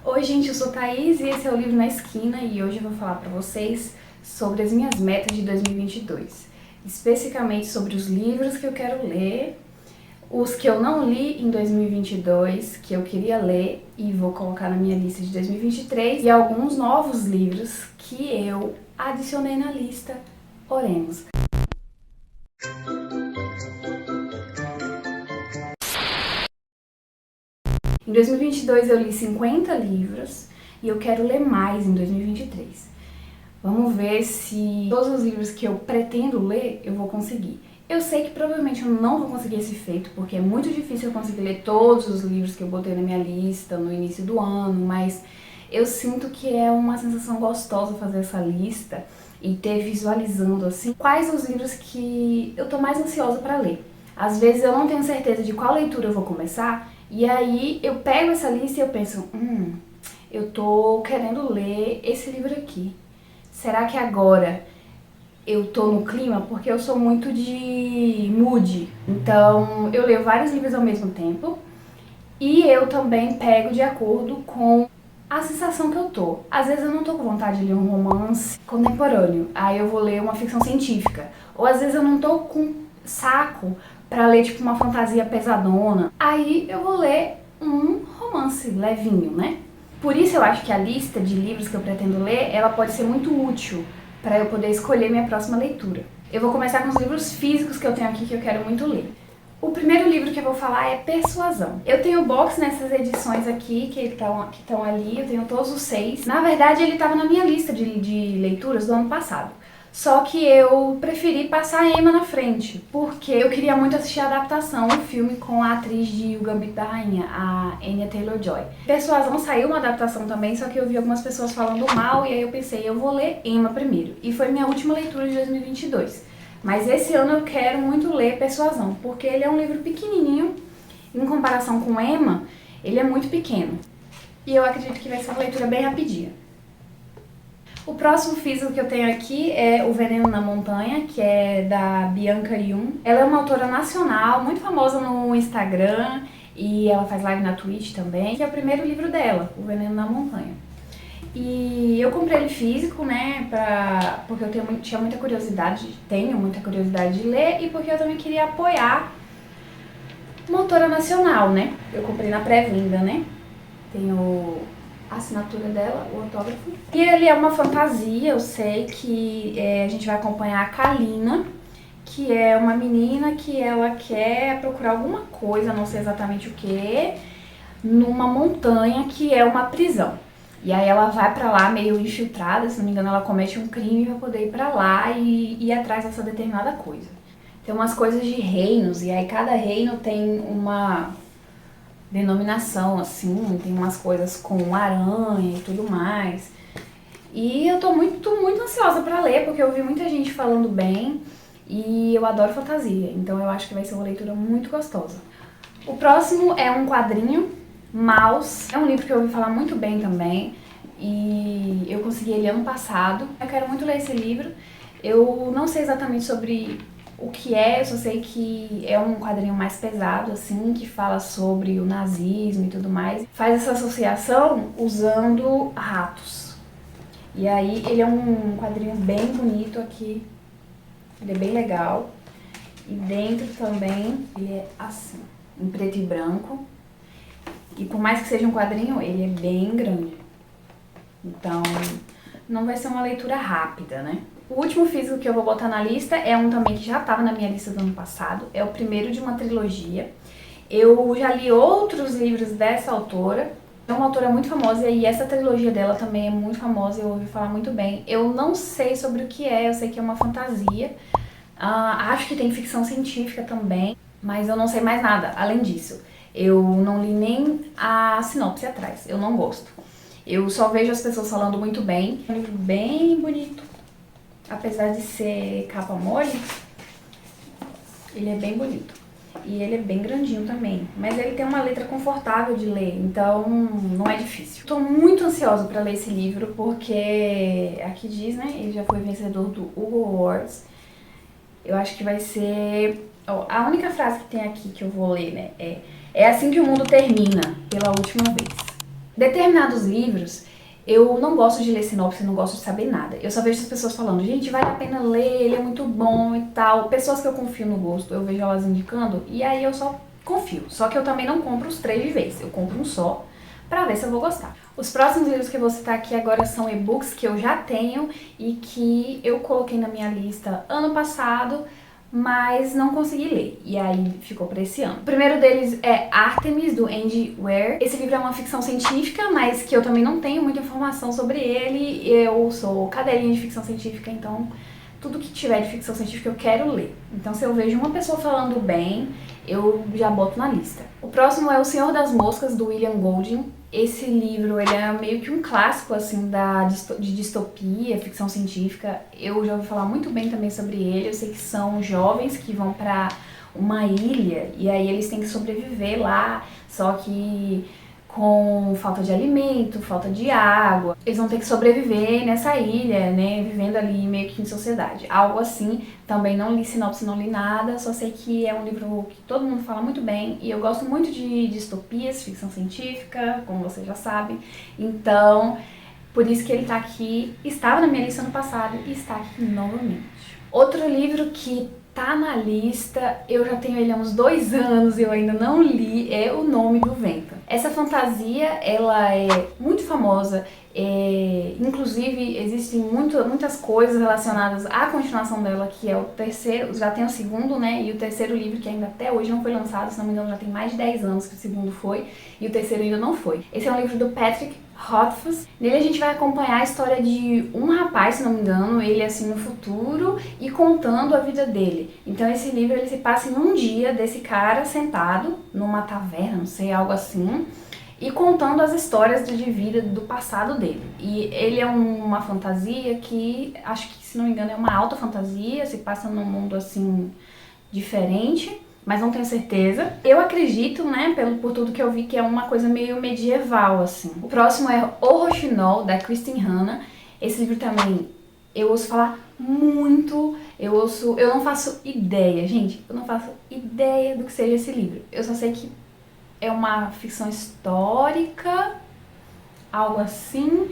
Oi gente, eu sou Thaís e esse é o Livro na Esquina e hoje eu vou falar para vocês sobre as minhas metas de 2022. Especificamente sobre os livros que eu quero ler, os que eu não li em 2022, que eu queria ler e vou colocar na minha lista de 2023 e alguns novos livros que eu adicionei na lista. Oremos. Em 2022 eu li 50 livros e eu quero ler mais em 2023. Vamos ver se todos os livros que eu pretendo ler eu vou conseguir. Eu sei que provavelmente eu não vou conseguir esse feito, porque é muito difícil eu conseguir ler todos os livros que eu botei na minha lista no início do ano, mas eu sinto que é uma sensação gostosa fazer essa lista e ter visualizando assim quais os livros que eu tô mais ansiosa para ler. Às vezes eu não tenho certeza de qual leitura eu vou começar, e aí eu pego essa lista e eu penso, eu tô querendo ler esse livro aqui. Será que agora eu tô no clima? Porque eu sou muito de mood. Então eu leio vários livros ao mesmo tempo e eu também pego de acordo com a sensação que eu tô. Às vezes eu não tô com vontade de ler um romance contemporâneo, aí eu vou ler uma ficção científica. Ou às vezes eu não tô com saco pra ler tipo uma fantasia pesadona, aí eu vou ler um romance levinho, né? Por isso eu acho que a lista de livros que eu pretendo ler, ela pode ser muito útil para eu poder escolher minha próxima leitura. Eu vou começar com os livros físicos que eu tenho aqui que eu quero muito ler. O primeiro livro que eu vou falar é Persuasão. Eu tenho o box nessas edições aqui, que estão ali, eu tenho todos os 6. Na verdade, ele estava na minha lista de leituras do ano passado. Só que eu preferi passar a Emma na frente, porque eu queria muito assistir a adaptação, o filme com a atriz de O Gambito da Rainha, a Anya Taylor-Joy. Persuasão saiu uma adaptação também, só que eu vi algumas pessoas falando mal, e aí eu pensei, eu vou ler Emma primeiro. E foi minha última leitura de 2022. Mas esse ano eu quero muito ler Persuasão, porque ele é um livro pequenininho, em comparação com Emma, ele é muito pequeno. E eu acredito que vai ser uma leitura bem rapidinha. O próximo físico que eu tenho aqui é O Veneno na Montanha, que é da Bianca Yun. Ela é uma autora nacional, muito famosa no Instagram, e ela faz live na Twitch também, que é o primeiro livro dela, O Veneno na Montanha. E eu comprei ele físico, né, porque eu tenho muita curiosidade de ler, e porque eu também queria apoiar uma autora nacional, né. Eu comprei na pré-venda, né, tenho a assinatura dela, o autógrafo. E ele é uma fantasia, eu sei que a gente vai acompanhar a Kalina, que é uma menina que ela quer procurar alguma coisa, não sei exatamente o que, numa montanha que é uma prisão. E aí ela vai pra lá meio infiltrada, se não me engano ela comete um crime pra poder ir pra lá e ir atrás dessa determinada coisa. Tem umas coisas de reinos, e aí cada reino tem uma denominação, assim, tem umas coisas com aranha e tudo mais. E eu tô muito ansiosa pra ler, porque eu vi muita gente falando bem e eu adoro fantasia, então eu acho que vai ser uma leitura muito gostosa. O próximo é um quadrinho, Maus. É um livro que eu ouvi falar muito bem também e eu consegui ele ano passado. Eu quero muito ler esse livro. Eu não sei exatamente sobre o que é, eu só sei que é um quadrinho mais pesado, assim, que fala sobre o nazismo e tudo mais. Faz essa associação usando ratos. E aí ele é um quadrinho bem bonito aqui, ele é bem legal. E dentro também ele é assim, em preto e branco. E por mais que seja um quadrinho, ele é bem grande. Então não vai ser uma leitura rápida, né? O último físico que eu vou botar na lista é um também que já estava na minha lista do ano passado. É o primeiro de uma trilogia. Eu já li outros livros dessa autora. É uma autora muito famosa e essa trilogia dela também é muito famosa, eu ouvi falar muito bem. Eu não sei sobre o que é, eu sei que é uma fantasia. Acho que tem ficção científica também, mas eu não sei mais nada além disso. Eu não li nem a sinopse atrás, eu não gosto. Eu só vejo as pessoas falando muito bem. É um livro bem bonito. Apesar de ser capa mole, ele é bem bonito. E ele é bem grandinho também. Mas ele tem uma letra confortável de ler, então não é difícil. Estou muito ansiosa para ler esse livro, porque aqui diz, né, ele já foi vencedor do Hugo Awards. Eu acho que vai ser... a única frase que tem aqui que eu vou ler, né, é assim que o mundo termina, pela última vez. Determinados livros, eu não gosto de ler sinopse, não gosto de saber nada. Eu só vejo as pessoas falando, gente, vale a pena ler, ele é muito bom e tal. Pessoas que eu confio no gosto, eu vejo elas indicando, e aí eu só confio. Só que eu também não compro os 3 de vez, eu compro um só, pra ver se eu vou gostar. Os próximos livros que eu vou citar aqui agora são e-books que eu já tenho e que eu coloquei na minha lista ano passado, mas não consegui ler, e aí ficou pra esse ano. O primeiro deles é Artemis, do Andy Weir. Esse livro é uma ficção científica, mas que eu também não tenho muita informação sobre ele. Eu sou cadelinha de ficção científica, então tudo que tiver de ficção científica eu quero ler. Então se eu vejo uma pessoa falando bem, eu já boto na lista. O próximo é O Senhor das Moscas, do William Golding. Esse livro, ele é meio que um clássico, assim, de distopia, ficção científica. Eu já ouvi falar muito bem também sobre ele. Eu sei que são jovens que vão pra uma ilha e aí eles têm que sobreviver lá, só que com falta de alimento, falta de água. Eles vão ter que sobreviver nessa ilha, né, vivendo ali meio que em sociedade. Algo assim, também não li sinopse, não li nada, só sei que é um livro que todo mundo fala muito bem e eu gosto muito de distopias, ficção científica, como vocês já sabem. Então, por isso que ele tá aqui, estava na minha lista ano passado e está aqui novamente. Outro livro que tá na lista, eu já tenho ele há uns 2 anos e eu ainda não li, é O Nome do Vento. Essa fantasia, ela é muito famosa, inclusive existem muitas coisas relacionadas à continuação dela, que é o terceiro, já tem o segundo, né, e o terceiro livro que ainda até hoje não foi lançado, se não me engano já tem mais de 10 anos que o segundo foi, e o terceiro ainda não foi. Esse é um livro do Patrick Rothfuss. Nele a gente vai acompanhar a história de um rapaz, se não me engano, ele assim no futuro e contando a vida dele. Então esse livro ele se passa em um dia desse cara sentado numa taverna, não sei, algo assim, e contando as histórias de vida do passado dele. E ele é uma fantasia que, acho que se não me engano é uma alta fantasia, se passa num mundo assim diferente, mas não tenho certeza. Eu acredito, né, por tudo que eu vi, que é uma coisa meio medieval, assim. O próximo é O Roxinol, da Kristin Hannah. Esse livro também eu ouço falar muito, eu não faço ideia, gente, eu não faço ideia do que seja esse livro. Eu só sei que é uma ficção histórica, algo assim,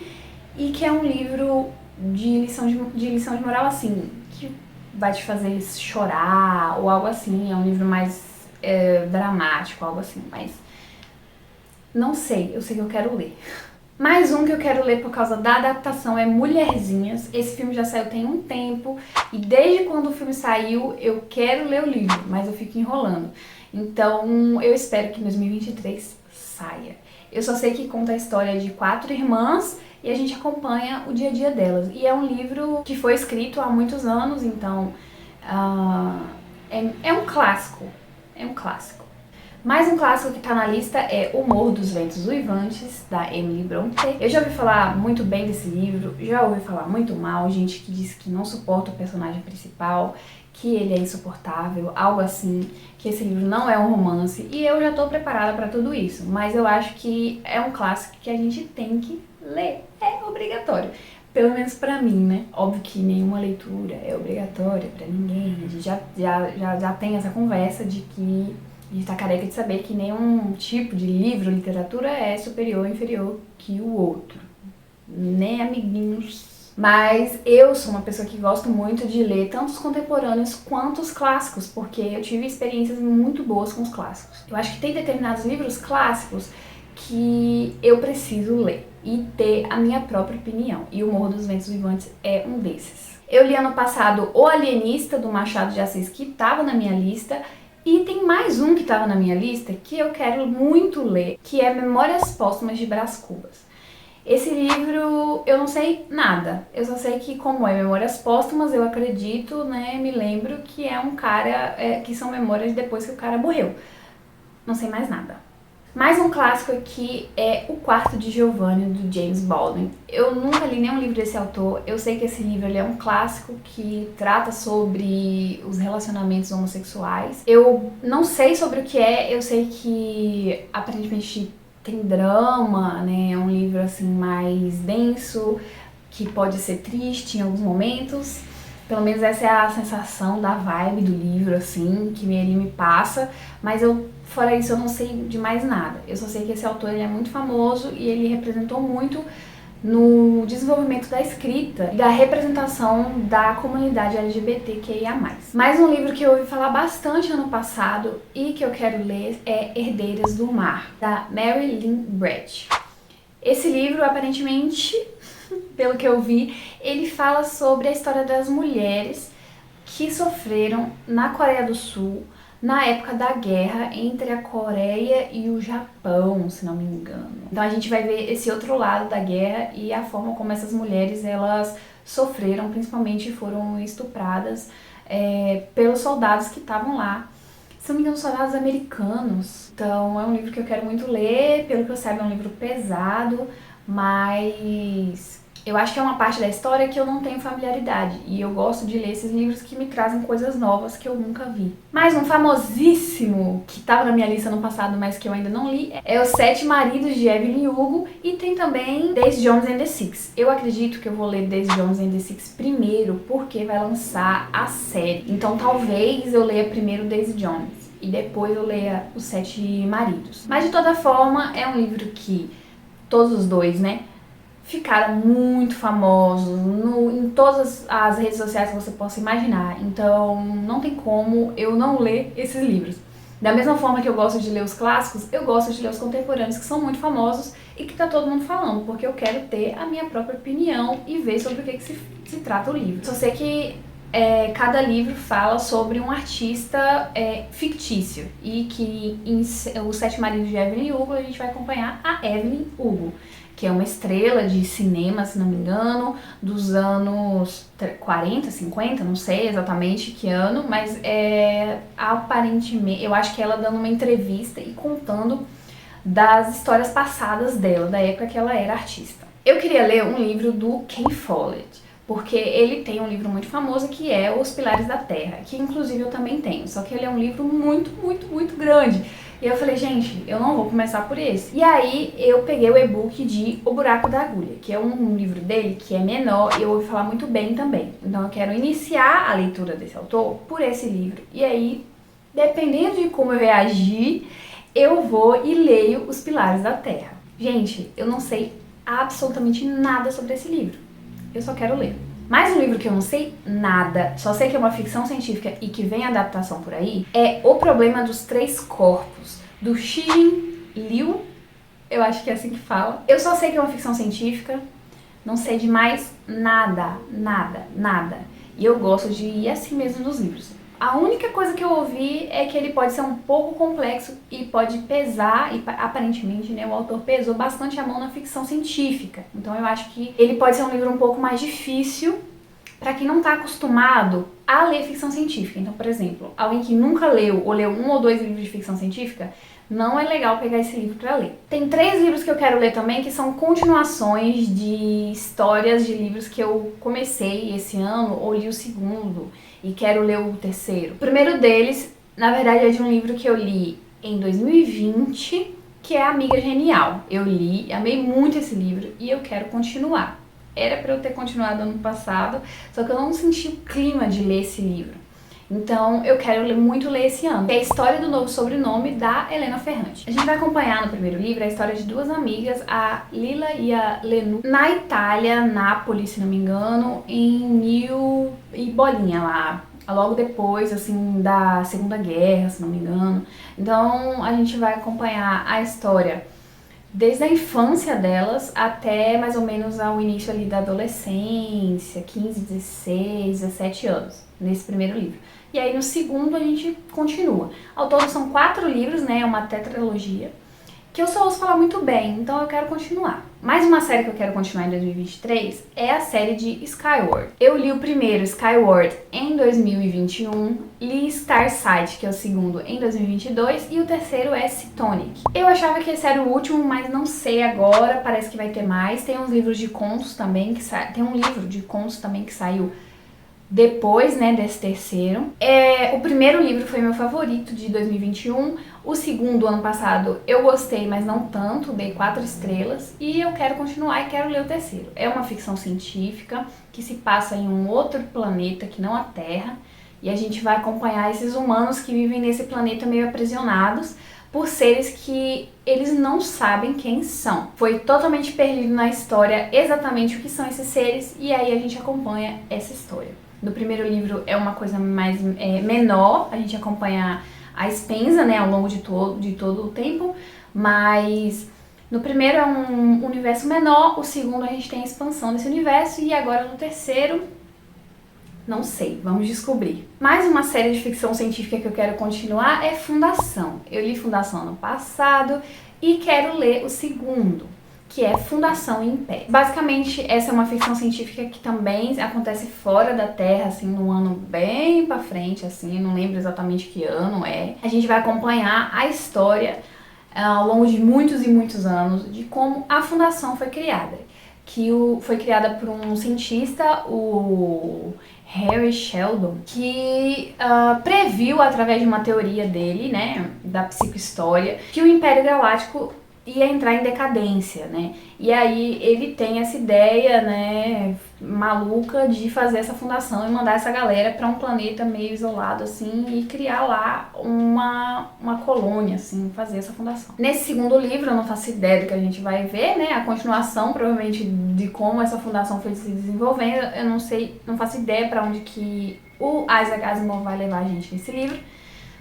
e que é um livro de lição de moral, assim, que vai te fazer chorar ou algo assim, é um livro mais dramático, algo assim, mas não sei, eu sei que eu quero ler. Mais um que eu quero ler por causa da adaptação é Mulherzinhas. Esse filme já saiu tem um tempo e desde quando o filme saiu eu quero ler o livro, mas eu fico enrolando. Então eu espero que em 2023 saia. Eu só sei que conta a história de 4 irmãs e a gente acompanha o dia a dia delas. E é um livro que foi escrito há muitos anos, então é um clássico. É um clássico. Mais um clássico que tá na lista é O Morro dos Ventos Uivantes, da Emily Brontë. Eu já ouvi falar muito bem desse livro, já ouvi falar muito mal, gente que diz que não suporta o personagem principal, que ele é insuportável, algo assim, que esse livro não é um romance, e eu já tô preparada pra tudo isso, mas eu acho que é um clássico que a gente tem que ler, é obrigatório. Pelo menos pra mim, né? Óbvio que nenhuma leitura é obrigatória pra ninguém, a gente já tem essa conversa de que a gente tá careca de saber que nenhum tipo de livro, literatura é superior ou inferior que o outro. Nem amiguinhos. Mas eu sou uma pessoa que gosto muito de ler tanto os contemporâneos quanto os clássicos, porque eu tive experiências muito boas com os clássicos. Eu acho que tem determinados livros clássicos que eu preciso ler e ter a minha própria opinião. E O Morro dos Ventos Uivantes é um desses. Eu li ano passado O Alienista, do Machado de Assis, que estava na minha lista. E tem mais um que estava na minha lista que eu quero muito ler, que é Memórias Póstumas de Brás Cubas. Esse livro eu não sei nada, eu só sei que como é Memórias Póstumas, eu acredito, né, me lembro que é um cara, que são memórias depois que o cara morreu. Não sei mais nada. Mais um clássico aqui é O Quarto de Giovanni, do James Baldwin. Eu nunca li nenhum livro desse autor, eu sei que esse livro ele é um clássico que trata sobre os relacionamentos homossexuais. Eu não sei sobre o que é, eu sei que aparentemente tem drama, né? É um livro assim mais denso, que pode ser triste em alguns momentos. Pelo menos essa é a sensação da vibe do livro, assim, que ele me passa, mas eu Fora isso, eu não sei de mais nada. Eu só sei que esse autor ele é muito famoso e ele representou muito no desenvolvimento da escrita e da representação da comunidade LGBTQIA+. Mais um livro que eu ouvi falar bastante ano passado e que eu quero ler é Herdeiras do Mar, da Mary Lynn Brett. Esse livro, aparentemente, pelo que eu vi, ele fala sobre a história das mulheres que sofreram na Coreia do Sul na época da guerra entre a Coreia e o Japão, se não me engano. Então a gente vai ver esse outro lado da guerra e a forma como essas mulheres elas sofreram, principalmente foram estupradas pelos soldados que estavam lá. Se não me engano, soldados americanos. Então é um livro que eu quero muito ler, pelo que eu saiba é um livro pesado, mas eu acho que é uma parte da história que eu não tenho familiaridade e eu gosto de ler esses livros que me trazem coisas novas que eu nunca vi. Mais um famosíssimo que estava na minha lista no passado, mas que eu ainda não li, é Os Sete Maridos de Evelyn Hugo e tem também Daisy Jones and the Six. Eu acredito que eu vou ler Daisy Jones and the Six primeiro porque vai lançar a série. Então talvez eu leia primeiro Daisy Jones e depois eu leia Os Sete Maridos. Mas de toda forma é um livro que todos os dois, né, ficaram muito famosos em todas as redes sociais que você possa imaginar. Então não tem como eu não ler esses livros. Da mesma forma que eu gosto de ler os clássicos, eu gosto de ler os contemporâneos que são muito famosos e que tá todo mundo falando, porque eu quero ter a minha própria opinião e ver sobre o que se trata o livro. Só sei que cada livro fala sobre um artista fictício e que em Os Sete Maridos de Evelyn Hugo a gente vai acompanhar a Evelyn Hugo, que é uma estrela de cinema, se não me engano, dos anos 40, 50, não sei exatamente que ano, mas aparentemente, eu acho que ela dando uma entrevista e contando das histórias passadas dela, da época que ela era artista. Eu queria ler um livro do Ken Follett, porque ele tem um livro muito famoso que é Os Pilares da Terra, que inclusive eu também tenho, só que ele é um livro muito, muito, muito grande. E eu falei, gente, eu não vou começar por esse. E aí eu peguei o e-book de O Buraco da Agulha, que é um livro dele que é menor e eu ouvi falar muito bem também. Então eu quero iniciar a leitura desse autor por esse livro. E aí, dependendo de como eu reagir, eu vou e leio Os Pilares da Terra. Gente, eu não sei absolutamente nada sobre esse livro. Eu só quero ler. Mais um livro que eu não sei nada, só sei que é uma ficção científica e que vem adaptação por aí, é O Problema dos Três Corpos, do Xijin Liu, eu acho que é assim que fala. Eu só sei que é uma ficção científica, não sei de mais nada, nada, nada. E eu gosto de ir assim mesmo nos livros. A única coisa que eu ouvi é que ele pode ser um pouco complexo e pode pesar, e aparentemente, né, o autor pesou bastante a mão na ficção científica. Então eu acho que ele pode ser um livro um pouco mais difícil para quem não está acostumado a ler ficção científica. Então, por exemplo, alguém que nunca leu ou leu 1 ou 2 livros de ficção científica, não é legal pegar esse livro para ler. Tem 3 livros que eu quero ler também, que são continuações de histórias de livros que eu comecei esse ano, ou li o segundo, e quero ler o terceiro. O primeiro deles, na verdade, é de um livro que eu li em 2020, que é Amiga Genial. Eu li, amei muito esse livro e eu quero continuar. Era para eu ter continuado ano passado, só que eu não senti o clima de ler esse livro. Então eu quero muito ler esse ano. É a história do novo sobrenome da Helena Ferrante. A gente vai acompanhar no primeiro livro a história de 2 amigas, a Lila e a Lenu, na Itália, Nápoles, se não me engano, em 1000 e bolinha lá. Logo depois, assim, da Segunda Guerra, se não me engano. Então a gente vai acompanhar a história desde a infância delas até mais ou menos ao início ali da adolescência, 15, 16, 17 anos, nesse primeiro livro. E aí no segundo a gente continua. Ao todo são 4 livros, né, é uma tetralogia, que eu só ouço falar muito bem, então eu quero continuar. Mais uma série que eu quero continuar em 2023 é a série de Skyward. Eu li o primeiro, Skyward, em 2021, li Starsight, que é o segundo, em 2022, e o terceiro é Cytonic. Eu achava que esse era o último, mas não sei agora, parece que vai ter mais. Tem uns livros de contos também, tem um livro de contos também que saiu depois, né, desse terceiro. O primeiro livro foi meu favorito de 2021, o segundo, ano passado, eu gostei, mas não tanto, dei 4 estrelas, e eu quero continuar e quero ler o terceiro. É uma ficção científica que se passa em um outro planeta que não a Terra, e a gente vai acompanhar esses humanos que vivem nesse planeta meio aprisionados, por seres que eles não sabem quem são. Foi totalmente perdido na história exatamente o que são esses seres, e aí a gente acompanha essa história. No primeiro livro é uma coisa mais menor, a gente acompanha a Spensa, né, ao longo de todo o tempo, mas no primeiro é um universo menor, o segundo a gente tem a expansão desse universo, e agora no terceiro, não sei, vamos descobrir. Mais uma série de ficção científica que eu quero continuar é Fundação. Eu li Fundação ano passado e quero ler o segundo, que é Fundação Império. Basicamente, essa é uma ficção científica que também acontece fora da Terra, assim, num ano bem pra frente, assim, não lembro exatamente que ano é. A gente vai acompanhar a história ao longo de muitos e muitos anos de como a fundação foi criada. Foi criada por um cientista, o Harry Sheldon, que previu através de uma teoria dele, né, da psicohistória, que o Império Galáctico ia entrar em decadência, né? E aí ele tem essa ideia, né, maluca de fazer essa fundação e mandar essa galera para um planeta meio isolado, assim, e criar lá uma colônia, assim, fazer essa fundação. Nesse segundo livro, eu não faço ideia do que a gente vai ver, né, a continuação, provavelmente, de como essa fundação foi se desenvolvendo. Eu não sei, não faço ideia para onde que o Isaac Asimov vai levar a gente nesse livro,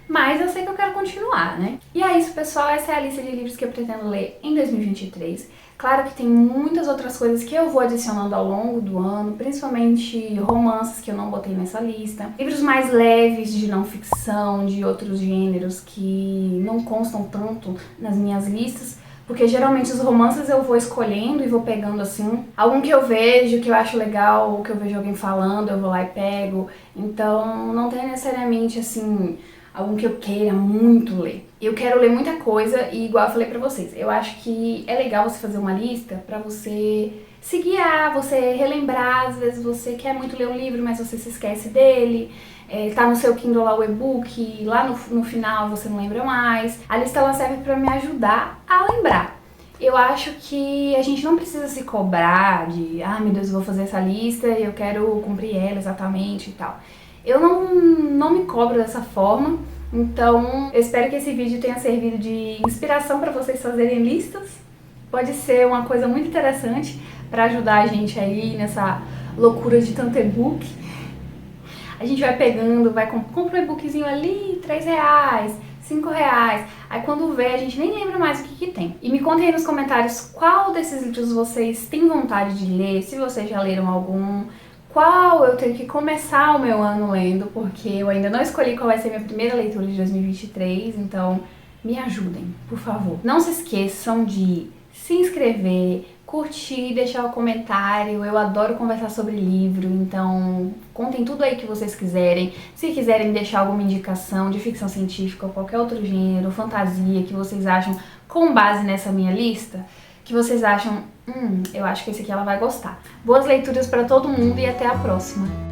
mas eu sei que eu quero continuar, né? E é isso, pessoal, essa é a lista de livros que eu pretendo ler em 2023. Claro que tem muitas outras coisas que eu vou adicionando ao longo do ano, principalmente romances que eu não botei nessa lista, livros mais leves de não ficção, de outros gêneros que não constam tanto nas minhas listas, porque geralmente os romances eu vou escolhendo e vou pegando assim, algum que eu vejo, que eu acho legal, ou que eu vejo alguém falando, eu vou lá e pego. Então não tem necessariamente assim algum que eu queira muito ler. Eu quero ler muita coisa e, igual eu falei pra vocês, eu acho que é legal você fazer uma lista pra você se guiar, você relembrar. Às vezes você quer muito ler um livro, mas você se esquece dele, tá no seu Kindle lá o e-book, e lá no final você não lembra mais. A lista ela serve pra me ajudar a lembrar. Eu acho que a gente não precisa se cobrar de, meu Deus, eu vou fazer essa lista e eu quero cumprir ela exatamente e tal. Eu não me cobro dessa forma, então eu espero que esse vídeo tenha servido de inspiração para vocês fazerem listas. Pode ser uma coisa muito interessante para ajudar a gente aí nessa loucura de tanto e-book. A gente vai pegando, compra um e-bookzinho ali, R$3, R$5. Aí quando vê, a gente nem lembra mais o que tem. E me contem aí nos comentários qual desses livros vocês têm vontade de ler, se vocês já leram algum. Qual eu tenho que começar o meu ano lendo, porque eu ainda não escolhi qual vai ser minha primeira leitura de 2023, então me ajudem, por favor. Não se esqueçam de se inscrever, curtir, deixar o comentário. Eu adoro conversar sobre livro, então contem tudo aí que vocês quiserem. Se quiserem deixar alguma indicação de ficção científica ou qualquer outro gênero, fantasia, que vocês acham com base nessa minha lista, que vocês acham, eu acho que esse aqui ela vai gostar. Boas leituras para todo mundo e até a próxima!